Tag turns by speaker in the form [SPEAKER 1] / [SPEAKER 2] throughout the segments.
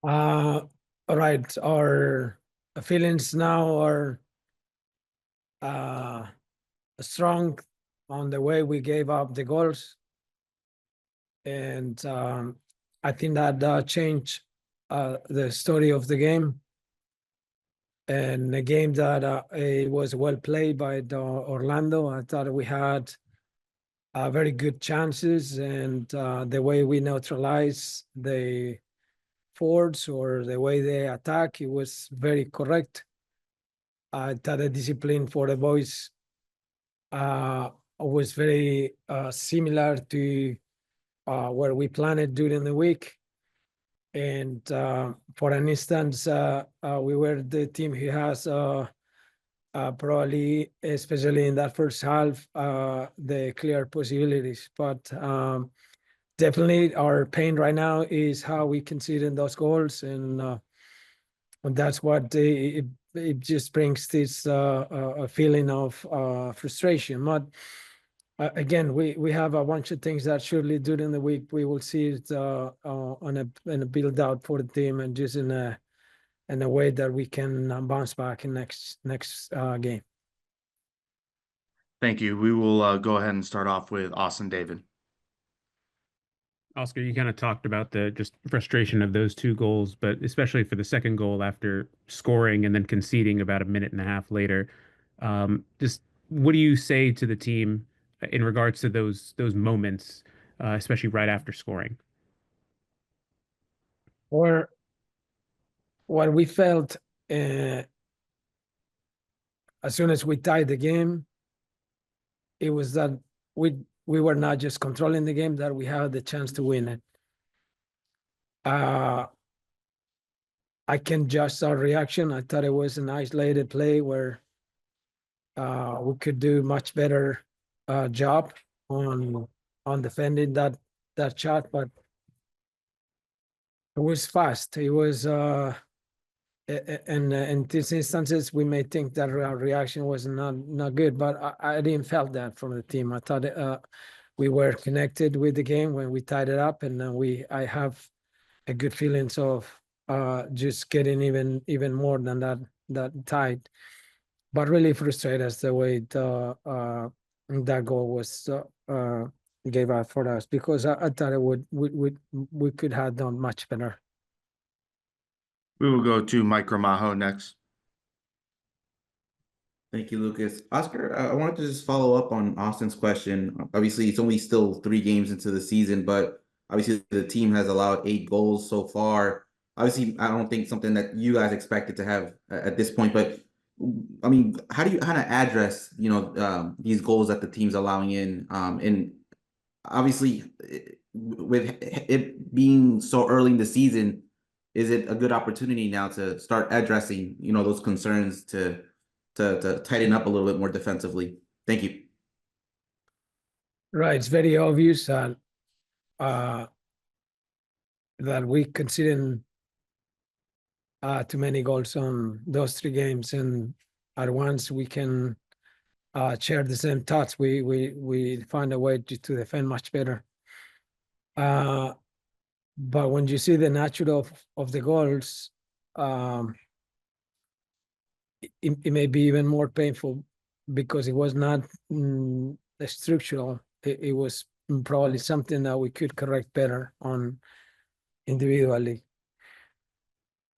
[SPEAKER 1] All right, our feelings now are uh, strong on the way we gave up the goals, and I think that changed the story of the game. And a game that it was well played by Orlando. I thought we had very good chances, and the way we neutralized the forwards or the way they attack, it was very correct. I thought the discipline for the boys was very similar to where we planned during the week. And for an instance, we were the team who has probably, especially in that first half, the clear possibilities. But definitely our pain right now is how we concede in those goals. And that's what it just brings this a feeling of frustration. But again, we have a bunch of things that surely during the week we will see it on a build out for the team, and just in a way that we can bounce back in next game.
[SPEAKER 2] Thank you. We will go ahead and start off with Austin David.
[SPEAKER 3] Oscar, you kind of talked about the just frustration of those two goals, but especially for the second goal after scoring and then conceding about a minute and a half later. Just what do you say to the team in regards to those moments, especially right after scoring?
[SPEAKER 1] Or what we felt as soon as we tied the game, it was that we were not just controlling the game, that we had the chance to win it. I can judge our reaction. I thought it was an isolated play where we could do much better job on defending that shot, but it was fast. It was and in these instances we may think that our reaction was not good, but I didn't felt that from the team. I thought we were connected with the game when we tied it up, and I have a good feelings of just getting even more than that tied. But really frustrated as the way that goal was gave out for us, because I thought we could have done much better.
[SPEAKER 2] We will go to Mike Gramajo next.
[SPEAKER 4] Thank you, Lucas. Oscar, I wanted to just follow up on Austin's question. Obviously, it's only still 3 games into the season, but obviously the team has allowed 8 goals so far. Obviously, I don't think something that you guys expected to have at this point, but I mean, how do you kind of address, these goals that the team's allowing in? And obviously, with it being so early in the season, is it a good opportunity now to start addressing, those concerns to tighten up a little bit more defensively? Thank you.
[SPEAKER 1] Right, it's very obvious that we conceded too many goals on those 3 games, and at once we can share the same thoughts. We find a way to defend much better. But when you see the nature of the goals, it may be even more painful, because it was not structural. It was probably something that we could correct better on individually.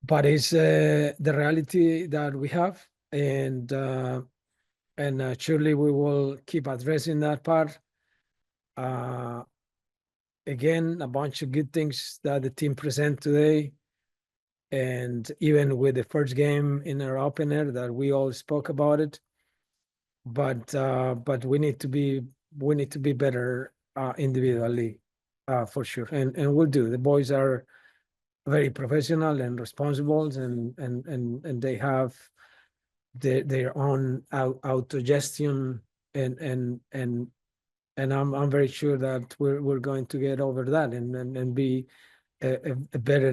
[SPEAKER 1] But it's the reality that we have, and surely we will keep addressing that part. Again, a bunch of good things that the team present today, and even with the first game in our opener that we all spoke about it. But we need to be better individually, for sure, and we'll do. The boys are very professional and responsible, and they have their own autogestion, and I'm very sure that we're going to get over that and be a better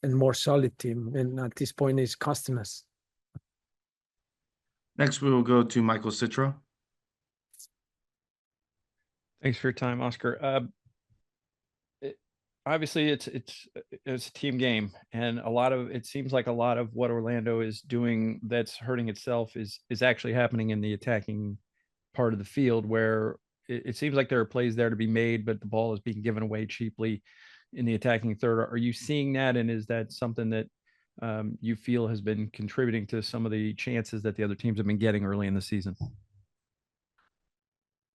[SPEAKER 1] and more solid team. And at this point, it's costing us.
[SPEAKER 2] Next, we will go to Michael Citro.
[SPEAKER 5] Thanks for your time, Oscar. obviously it's a team game, and it seems like a lot of what Orlando is doing that's hurting itself is actually happening in the attacking part of the field, where it seems like there are plays there to be made, but the ball is being given away cheaply in the attacking third. Are you seeing that, and is that something that you feel has been contributing to some of the chances that the other teams have been getting early in the season?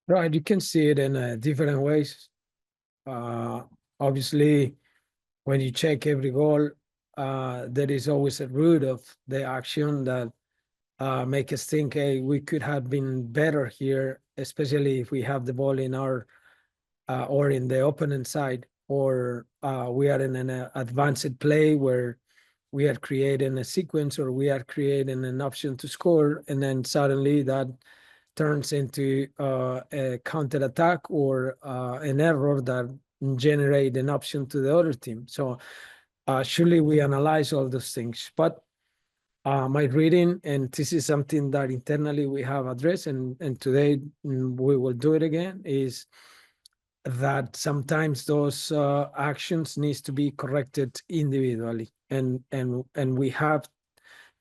[SPEAKER 1] Right, you can see it in different ways. Obviously, when you check every goal, there is always a root of the action that make us think, hey, we could have been better here, especially if we have the ball in our or in the opponent side, or we are in an advanced play where we are creating a sequence or we are creating an option to score, and then suddenly that turns into a counter attack or an error that generate an option to the other team. So surely we analyze all those things, but my reading, and this is something that internally we have addressed, and today we will do it again, is that sometimes those actions needs to be corrected individually, and we have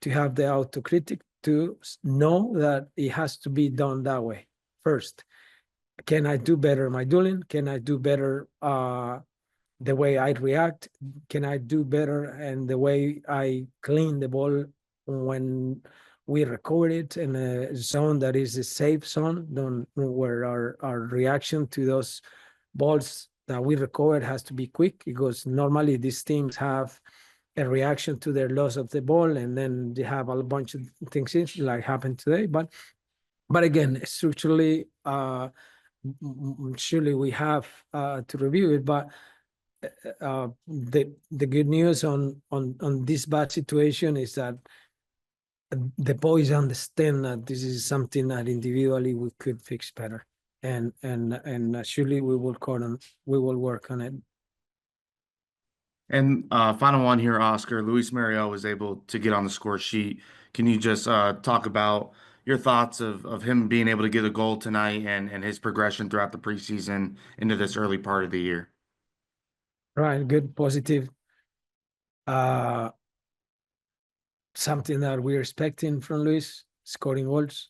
[SPEAKER 1] to have the autocritic to know that it has to be done that way first. Can I do better my dueling? Can I do better the way I react? Can I do better and the way I clean the ball when we record it in a zone that is a safe zone, where our reaction to those balls that we recovered has to be quick, because normally these teams have a reaction to their loss of the ball, and then they have a bunch of things like happened today. But again, structurally, surely we have to review it. But the good news on this bad situation is that the boys understand that this is something that individually we could fix better, and surely we will work on it.
[SPEAKER 2] And final one here, Oscar. Luis Mariel was able to get on the score sheet. Can you just talk about your thoughts of him being able to get a goal tonight and his progression throughout the preseason into this early part of the year?
[SPEAKER 1] Right, good, positive. Something that we're expecting from Luis, scoring goals.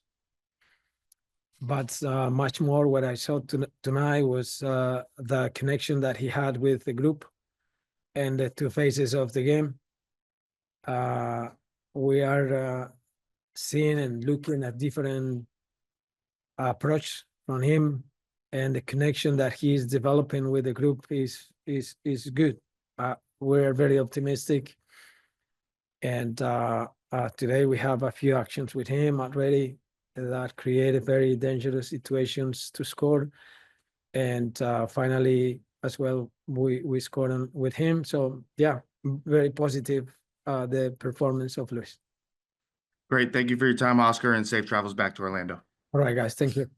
[SPEAKER 1] But much more what I saw tonight was the connection that he had with the group and the two phases of the game. We are seeing and looking at different approach from him, and the connection that he is developing with the group is good. We're very optimistic, and today we have a few actions with him already that created very dangerous situations to score, and finally as well we scored with him. So yeah, very positive the performance of Luis.
[SPEAKER 2] Great. Thank you for your time, Oscar, and safe travels back to Orlando.
[SPEAKER 1] All right, guys. Thank you.